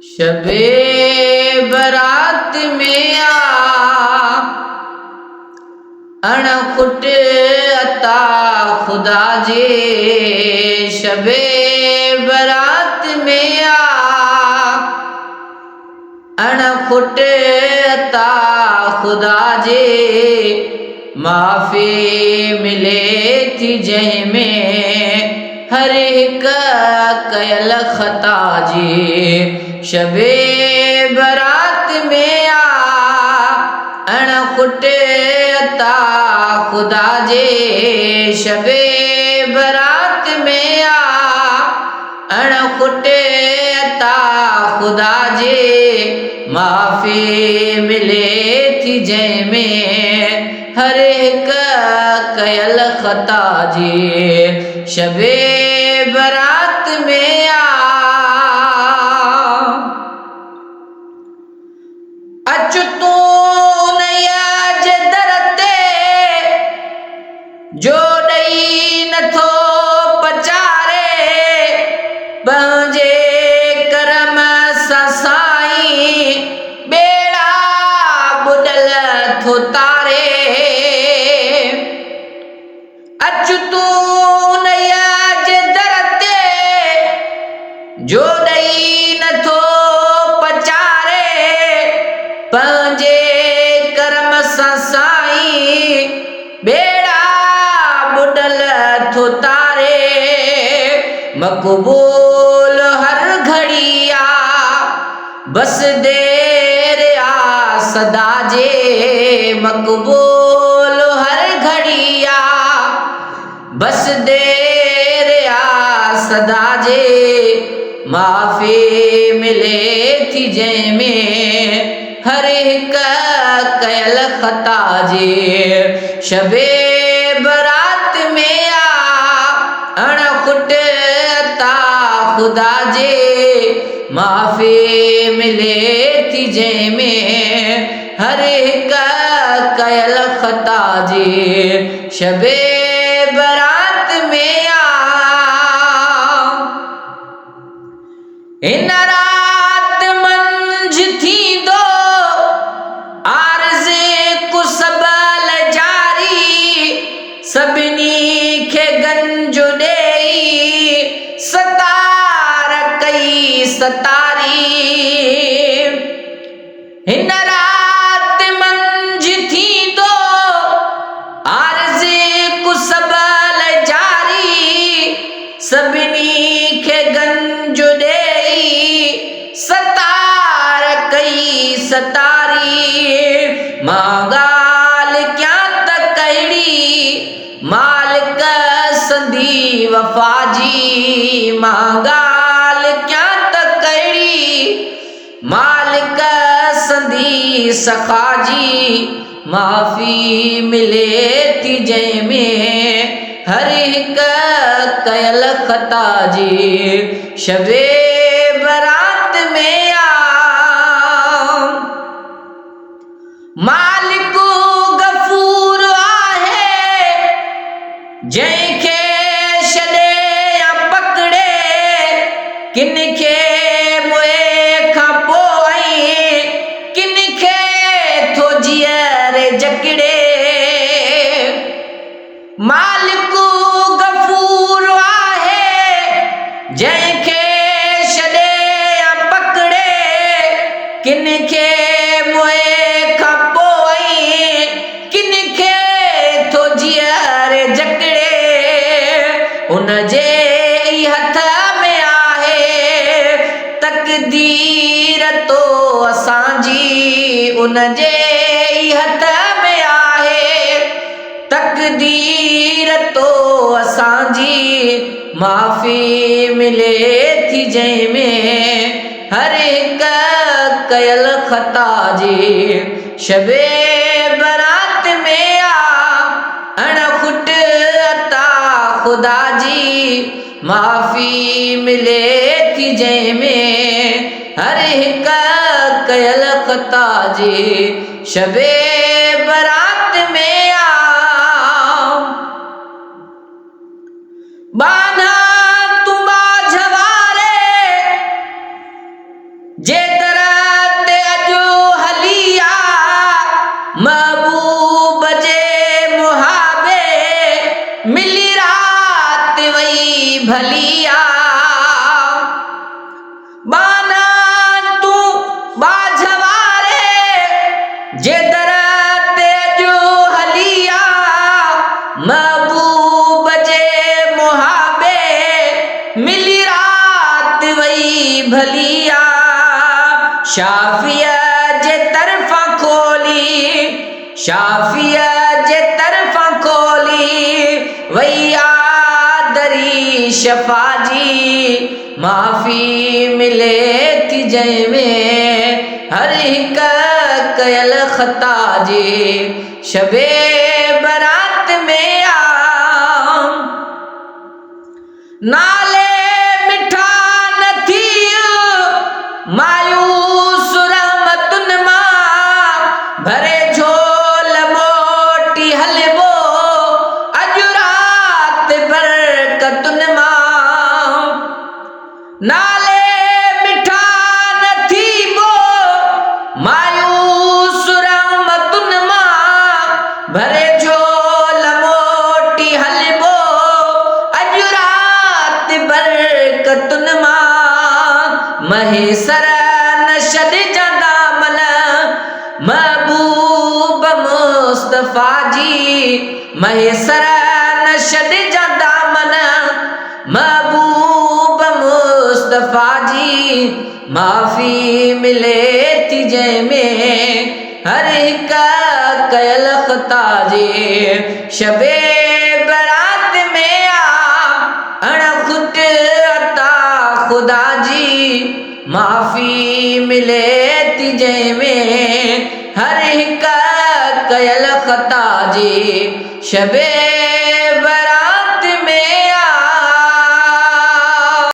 शबे बरात में अणखुट अता खुदा जे। शबे बरात में अणखुट अता खुदा जे। माफ़ी मिले थी जंहिंमें हर हिक कयल ख़ता जी। शबे बरात में अणखुट अता खुदा जे। शबे बरात में अणखुट अता खुदा जे। माफ़ी मिले थी जंहिंमें हर हिक कयल ख़ता जी। शबे बरात में अच तू नया जे दर ते जो ॾेई नथो पचारे। पंहिंजे करम सां साईं बेड़ा बुॾल थो तारे। अच तू नया जे दर ते जो ॾेई नथो पचारे। पंहिंजे करम सां साईं बेड़ा बुॾल थो तारे। मक़बूल हर घड़ी बस देर सदा जे। मक़बूल हर घड़ी बस देर सदा जे। माफ़ी मिले थी जंहिंमें हर हिक कयल ख़ता जी। शबे बरात में अणखुट अता खुदा जे। माफ़ी मिले थी जंहिंमें हर हिक कयल ख़ता जी। शबे बरात में इन रात मंझ थींदो आरज़ कुसबल जारी। सभिनी खे गंज ॾेई सतार कई सतारी। हिन रात मंझ थींदो आरज़ कुसबल जारी। सभिनी खे गंज ॾेई सतार कई सतारी। मां ॻाल्हि कयां त कहिड़ी मालिक संदी वफ़ा जी। मां ॻाल्हि कयां त कहिड़ी मालिक संदी सखा जी। माफ़ी मिले थी जंहिंमें हर हिक कयल ख़ता जी। शबे बरात में मालिक गफ़ूर आहे जंहिंखे छॾे या पकड़े। किन खे मुए खां पोइ किन खे थो जीअरे जकड़े। मालिक गफ़ूर आहे जंहिंखे छॾे या पकड़े। किन खे मुए खां पोइ किन खे थो जीअरे जकड़े। उन जे हथ में आहे तक़दीर तो असांजी। उन जे हथ में आहे तक़दीर तो असांजी। माफ़ी मिले थी जंहिंमें हर हिक कयल ख़ता जी। शबे बरात में अणखुट अता खुदा जी। माफ़ी मिले थी जंहिंमें हर हिक कयल ख़ता जी। शबे बरात में बाना तुम झवारे जे दरत अजो हलिया महबूब जे मुहाबे मिली रात वही भलिया बाना तू बाझवारे जे दरत अजो हलिया महबूब जे मुहाबे मिली रात वही भलिया शाफिया जे तरफा खोली शाफिया जे तरफा खोली वही आदरी शफा जी माफ़ी मिले थी जंहिंमें हर हिक कयल ख़ता जी शबे बरात में आ नाले मिठा न थी मायूस रहमतुन मां भरे झोल मोटी हलबो अज रात बरकतुन मां नाले मिठा न थी बो मायूस रहमतुन मां भरे झोल मोटी हलबो अज रात बरकतुन मां महेसर न छॾ जांदा मन महबूब मुस्तफा जी महेसर न छॾ जांदा मन महबूब मुस्तफा जी माफ़ी मिले थी जंहिंमें हर हिक कयल ख़ता जी शबे बरात में आ अण खुद अता खुदा जी माफ़ी मिले थी जंहिंमें हर हिक कयल ख़ता जी शबे